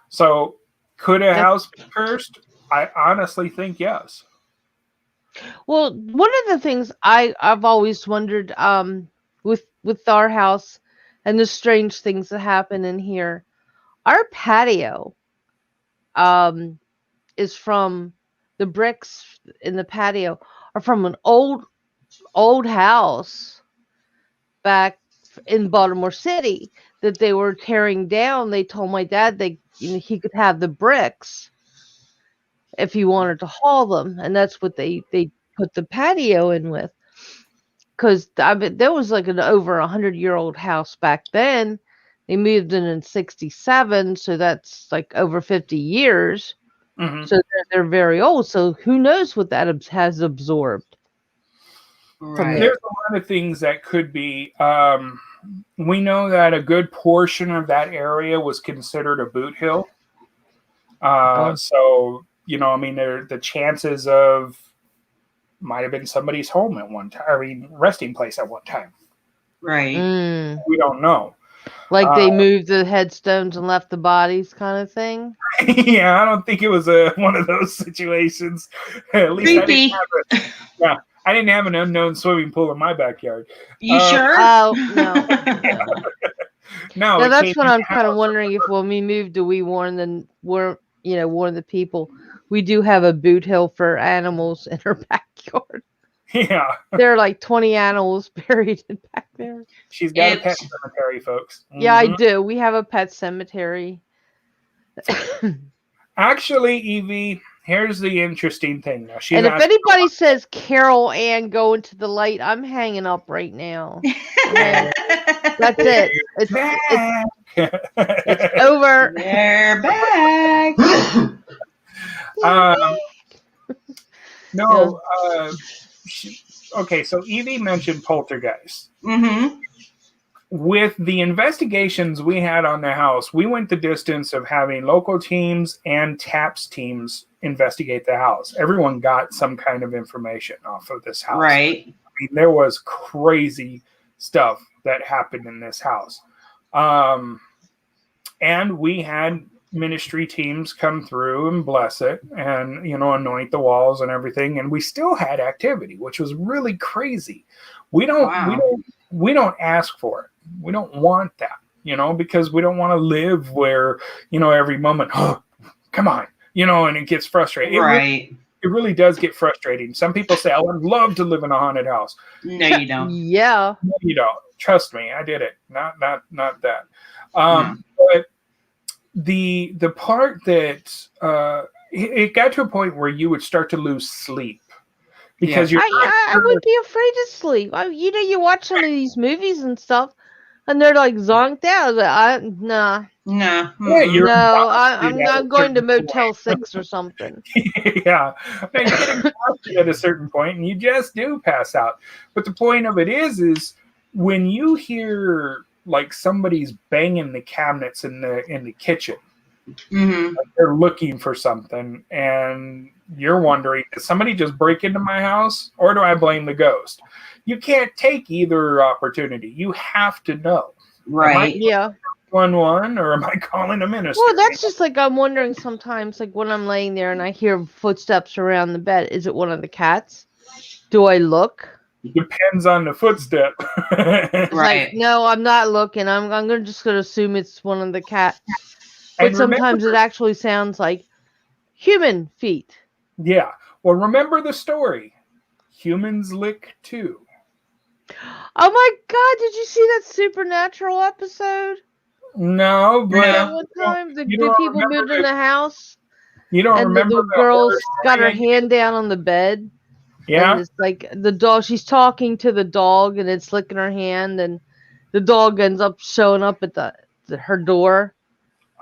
So could a house be cursed? I honestly think yes.
Well, one of the things I've always wondered with our house and the strange things that happen in here, our patio is from the bricks in the patio are from an old house back in Baltimore City that they were tearing down. They told my dad he could have the bricks if he wanted to haul them, and that's what they put the patio in with. Because there was like an over 100-year-old house back then. They moved in '67, so that's like over 50 years.
Mm-hmm.
So they're very old. So who knows what that has absorbed?
Right.
There's a lot of things that could be. We know that a good portion of that area was considered a boot hill. So, you know, I mean, the chances of might have been somebody's home at one time. I mean, resting place at one time.
Right.
We don't know.
Like they moved the headstones and left the bodies, kind of thing.
Yeah, I don't think it was one of those situations. At least
Creepy.
I didn't have an unknown swimming pool in my backyard.
You sure?
Oh no.
No,
That's what I'm kind of wondering if when we moved, do we warn the people? We do have a boot hill for animals in our backyard.
Yeah.
There are like 20 animals buried in back there.
She's got a pet cemetery, folks.
Yeah, I do. We have a pet cemetery.
Actually, Evie, here's the interesting thing. Now,
and if anybody says Carol Ann go into the light, I'm hanging up right now. Okay? That's it. It's over.
They're back.
No. Okay, so Evie mentioned poltergeist.
Mm-hmm.
With the investigations we had on the house, we went the distance of having local teams and TAPS teams investigate the house. Everyone got some kind of information off of this house.
Right.
I mean, there was crazy stuff that happened in this house. And we had ministry teams come through and bless it and, you know, anoint the walls and everything. And we still had activity, which was really crazy. We don't ask for it. We don't want that, you know, because we don't want to live where, you know, every moment, oh, come on, you know, and it gets frustrating.
Right.
It really does get frustrating. Some people say, I would love to live in a haunted house.
No, you don't.
Yeah.
No, you don't. Trust me, I did it. Not that. But the part that it got to a point where you would start to lose sleep because
I would be afraid to sleep. You watch some of these movies and stuff, and they're like zonked out. Nah.
No.
I'm going to Motel 6 or something.
Yeah. You get exhausted at a certain point, and you just do pass out. But the point of it is when you hear like somebody's banging the cabinets in the kitchen,
mm-hmm.
like they're looking for something, and you're wondering, did somebody just break into my house, or do I blame the ghost? You can't take either opportunity. You have to know.
Right.
Yeah.
911 or am I calling a minister?
Well, that's just like I'm wondering sometimes, like when I'm laying there and I hear footsteps around the bed, is it one of the cats? Do I look?
It depends on the footstep.
Right.
Like, no, I'm not looking. I'm just gonna assume it's one of the cats. But sometimes it actually sounds like human feet.
Yeah. Well, remember the story. Humans lick too.
Oh my God! Did you see that Supernatural episode?
No, but
No.
That one time, the
don't
people
remember
moved in the house,
you don't
and
remember
the
the horror
girl's got
story
her
I gave?
hand down on the bed, and
Yeah.
it's like the dog. She's talking to the dog, and it's licking her hand, and the dog ends up showing up at her door.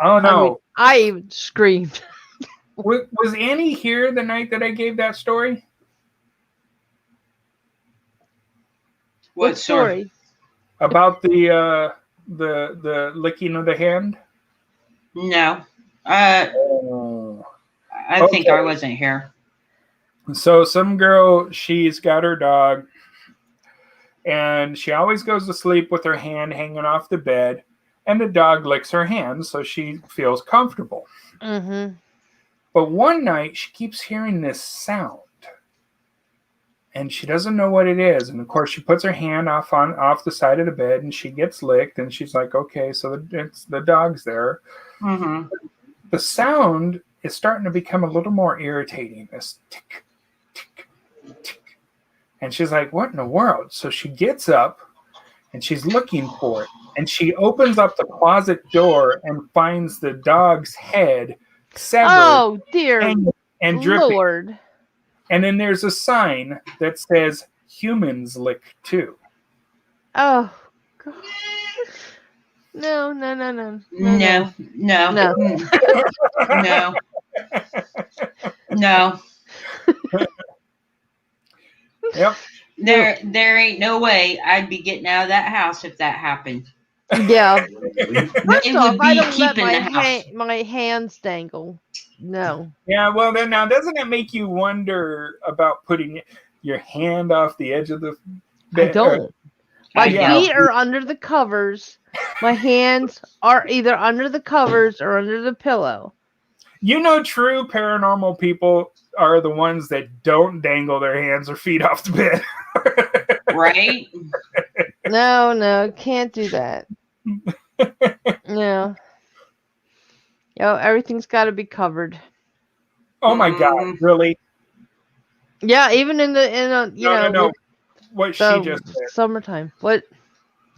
Oh
I mean,
no.
I even screamed.
Was Annie here the night that I gave that story?
What story?
About the licking of the hand?
No.
Oh.
I think
Okay.
I wasn't here.
So some girl, she's got her dog, and she always goes to sleep with her hand hanging off the bed, and the dog licks her hand so she feels comfortable.
Mm-hmm.
But one night she keeps hearing this sound, and she doesn't know what it is. And of course, she puts her hand off the side of the bed, and she gets licked, and she's like, "Okay, so the dog's there."
Mm-hmm.
The sound is starting to become a little more irritating. This tick, tick, tick. And she's like, what in the world? So she gets up and she's looking for it. And she opens up the closet door and finds the dog's head severed
Oh dear
and dripping.
Lord!
And then there's a sign that says humans lick too.
Oh God! No!
No.
No!
No. No. No.
Yep.
There ain't no way I'd be getting out of that house if that happened.
Yeah. First
They
off,
would
I
be
don't let
keeping the house.
my hands dangle. No.
Yeah, well then now doesn't it make you wonder about putting your hand off the edge of the bed?
I don't. My
Yeah.
feet are under the covers. My hands are either under the covers or under the pillow.
You know, true paranormal people are the ones that don't dangle their hands or feet off the bed.
Right?
No, can't do that. No. Yo, everything's got to be covered.
Oh my God, really?
Yeah, even in
No. What she just said.
Summertime. What?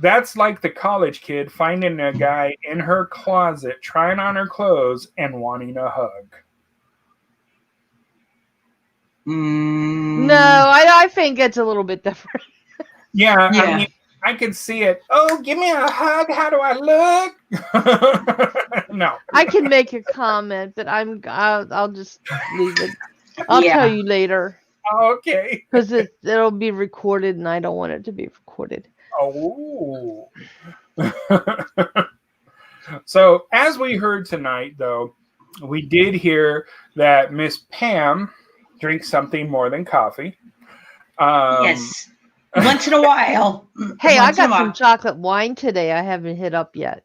That's like the college kid finding a guy in her closet trying on her clothes and wanting a hug.
No, I think it's a little bit different.
Yeah. I mean,
Yeah.
I could see it. Oh, give me a hug. How do I look? No.
I can make a comment, but I'll just leave it. I'll
Yeah.
tell you later
Okay.
because it'll be recorded, and I don't want it to be recorded.
Oh. So, as we heard tonight, though, we did hear that Miss Pam drinks something more than coffee.
Yes. Once in a while.
Hey, I
Once in a
got
while.
some chocolate wine today. I haven't hit up yet.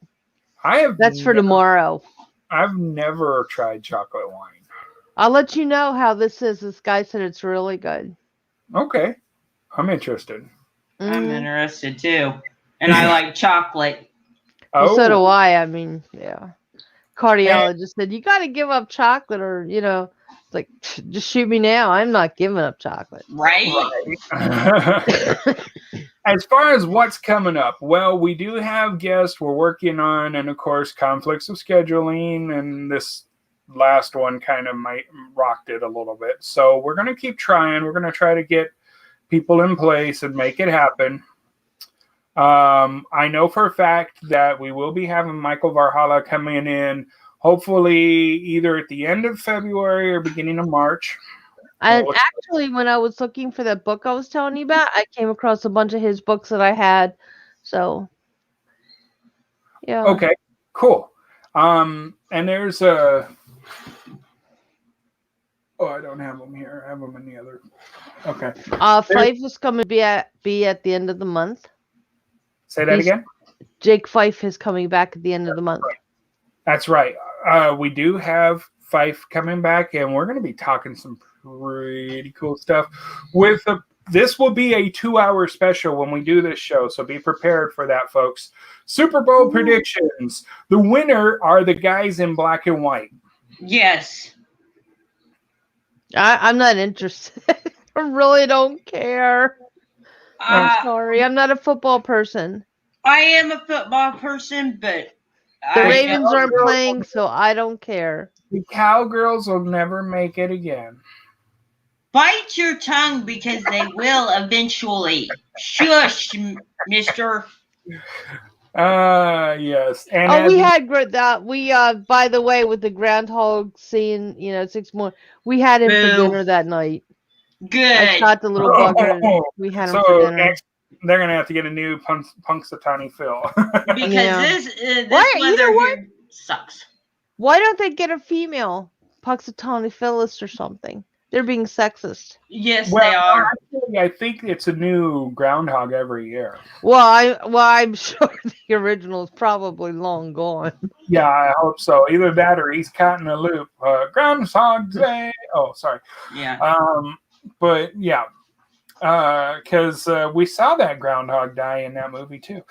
That's
for tomorrow.
I've never tried chocolate wine.
I'll let you know how this is. This guy said it's really good.
Okay. I'm interested.
I'm interested too. And I like chocolate.
Well, so do
Oh,
I. I mean, yeah. Cardiologist said you got to give up chocolate, or it's like just shoot me now. I'm not giving up chocolate.
Right?
as far as what's coming up, well, we do have guests we're working on, and of course, conflicts of scheduling, and this last one kind of rocked it a little bit. So we're going to keep trying. We're going to try to get people in place and make it happen. I know for a fact that we will be having Michael Varhala coming in, hopefully either at the end of February or beginning of March.
And actually, when I was looking for that book I was telling you about, I came across a bunch of his books that I had. So, yeah.
Okay, cool. And there's a... Oh, I don't have them here. I have them in the other... Okay.
Fife is coming to be at the end of the month.
Say that again?
Jake Fife is coming back at the end of the month.
That's right. We do have Fife coming back, and we're going to be talking some pretty cool stuff. This will be a 2-hour special when we do this show, so be prepared for that, folks. Super Bowl predictions. The winner are the guys in black and white.
Yes.
I'm not interested. I really don't care. I'm
Uh,
sorry. I'm not a football person.
I am a football person, but
The
I
Ravens
don't.
aren't playing, so I don't care.
The Cowgirls will never make it again.
Bite your tongue because they will eventually. Shush, mister.
Yes. And
Oh,
as
we had that. We by the way, with the groundhog scene, 6 more. We had him for
Boo.
dinner that night. I
Good.
shot the little bugger. And we had him for dinner.
next, they're gonna have to get a new Punxsutawney Phil.
Because
Yeah.
this
Why- you
weather
know what?
here sucks.
Why don't they get a female Puxatawny Phyllis or something? They're being sexist.
Yes,
Well,
they are.
actually, I think it's a new groundhog every year.
Well, I'm sure the original is probably long gone.
Yeah, I hope so. Either that or he's caught in a loop. Groundhog Day. Oh, sorry.
Yeah.
But yeah, because we saw that groundhog die in that movie too.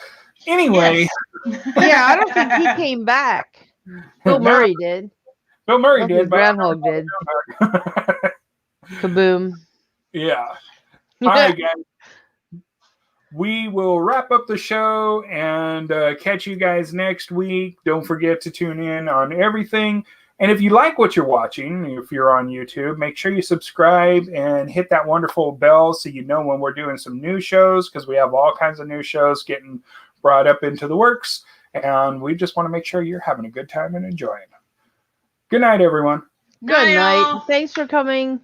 Anyway,
Yes.
Yeah, I don't think he came back. Bill
No,
Murray did.
Bill Murray
Not the
did, but
groundhog did. Kaboom.
Yeah. All right, guys. We will wrap up the show and catch you guys next week. Don't forget to tune in on everything. And if you like what you're watching, if you're on YouTube, make sure you subscribe and hit that wonderful bell so you know when we're doing some new shows, because we have all kinds of new shows getting brought up into the works. And we just want to make sure you're having a good time and enjoying. Good night, everyone.
Good night.
all.
Thanks for coming.